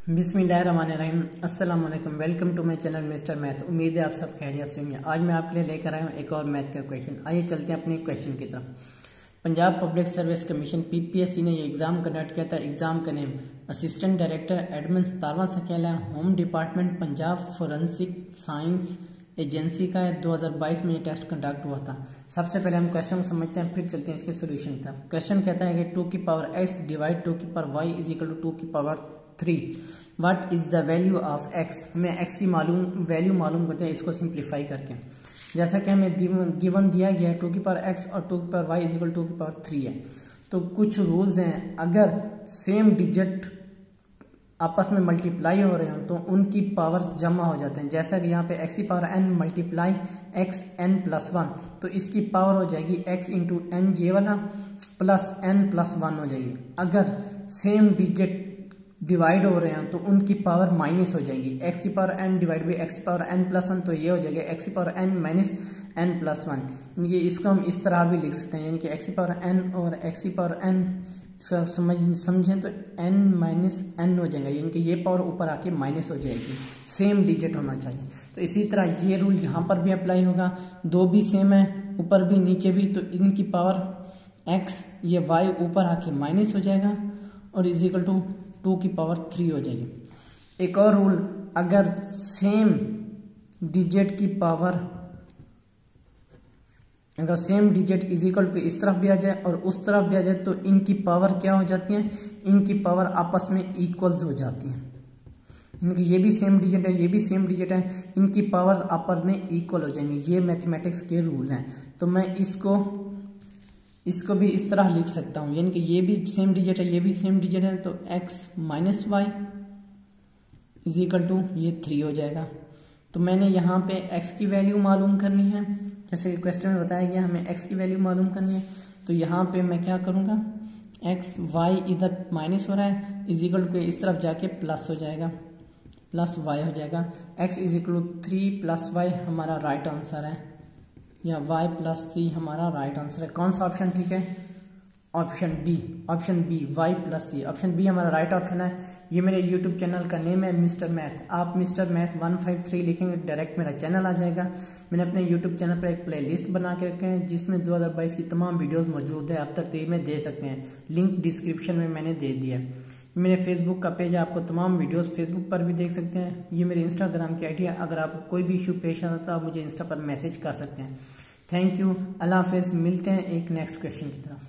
बिस्मिल्लाहिर्रहमानिर्रहीम। अस्सलाम वालेकुम। Welcome to my channel Mister Math. उम्मीद है आप सब खैरियत से होंगे। आज मैं आपके लिए लेकर आया हूँ एक और मैथ का क्वेश्चन। आइए चलते हैं अपने क्वेश्चन की तरफ। Punjab public service commission PPSC ने ये एग्जाम कंडक्ट किया था। एग्जाम का नेम असिस्टेंट डायरेक्टर एडमिन 17वां सकेला home department Punjab forensic science agency का है। 2022 में ये टेस्ट कंडक्ट हुआ था। सबसे पहले हम क्वेश्चन को समझते हैं, फिर चलते हैं इसके सोल्यूशन की तरफ। क्वेश्चन कहता है कि 2 की पावर x डिवाइड 2 की power y is equal to 2 की power 3। What is the value of x। हमें x की वैल्यू मालूम करते हैं इसको सिंप्लीफाई करके। जैसा कि हमें गिवन दिया गया है 2 की पावर x और 2 की पावर y इज इक्वल 2 की पावर 3 है। तो कुछ रूल्स हैं, अगर सेम डिजिट आपस में मल्टीप्लाई हो रहे हो तो उनकी पावर्स जमा हो जाते हैं। जैसा कि यहाँ पे x की power n multiply x n plus 1, तो इसकी पावर हो जाएगी x इंटू एन ये वाला प्लस n प्लस 1 हो जाएगी। अगर सेम डिजिट डिवाइड हो रहे हैं तो उनकी पावर माइनस हो जाएगी। x की power n divide by x की पावर n प्लस 1, तो ये हो जाएगा x की power n minus n plus 1। ये इसको हम इस तरह भी लिख सकते हैं, यानी कि x की पावर n और x की पावर n इसको समझें तो n माइनस n हो जाएगा, यानी कि ये पावर ऊपर आके माइनस हो जाएगी। सेम डिजिट होना चाहिए। तो इसी तरह ये रूल यहाँ पर भी अप्लाई होगा। दो भी सेम है, ऊपर भी नीचे भी, तो इनकी पावर x ये y ऊपर आके माइनस हो जाएगा और इज इक्वल टू 2 की पावर 3 हो जाएगी। एक और रूल, अगर सेम डिजिट की पावर अगर same digit is equal to इस तरफ भी आ जाए और उस तरफ भी आ जाए तो इनकी पावर क्या हो जाती है, इनकी पावर आपस में इक्वल्स हो जाती है। इनकी ये भी सेम डिजिट है, ये भी सेम डिजिट है, इनकी पावर आपस में इक्वल हो जाएंगी। ये मैथमेटिक्स के रूल हैं। तो मैं इसको भी इस तरह लिख सकता हूँ, यानी कि ये भी सेम डिजिट है, ये भी सेम डिजिट है, तो x minus y is equal to ये 3 हो जाएगा। तो मैंने यहाँ पे x की वैल्यू मालूम करनी है, जैसे कि क्वेश्चन में बताया गया हमें x की वैल्यू मालूम करनी है। तो यहाँ पे मैं क्या करूँगा, x y इधर माइनस हो रहा है, इज इक्वल टू इस तरफ जाके प्लस हो जाएगा, प्लस y हो जाएगा। x is equal to 3 plus y हमारा राइट आंसर है, या y प्लस 3 हमारा राइट आंसर है। कौन सा ऑप्शन ठीक है? Option b y plus c। Option b हमारा राइट ऑप्शन है। ये मेरे यूट्यूब चैनल का नेम है मिस्टर मैथ। आप मिस्टर मैथ 153 लिखेंगे डायरेक्ट मेरा चैनल आ जाएगा। मैंने अपने यूट्यूब चैनल पर एक प्ले लिस्ट बना के रखे हैं जिसमें 2022 की तमाम वीडियोस मौजूद है। आप तरतीब में दे सकते हैं, लिंक डिस्क्रिप्शन में मैंने दे दिया। मेरे फेसबुक का पेज है, आपको तमाम वीडियोस फेसबुक पर भी देख सकते हैं। ये मेरे इंस्टाग्राम की आईडी है। अगर आपको कोई भी इशू पेश आता है तो आप मुझे इंस्टा पर मैसेज कर सकते हैं। थैंक यू, अल्लाह हाफिज़। मिलते हैं एक नेक्स्ट क्वेश्चन की तरफ।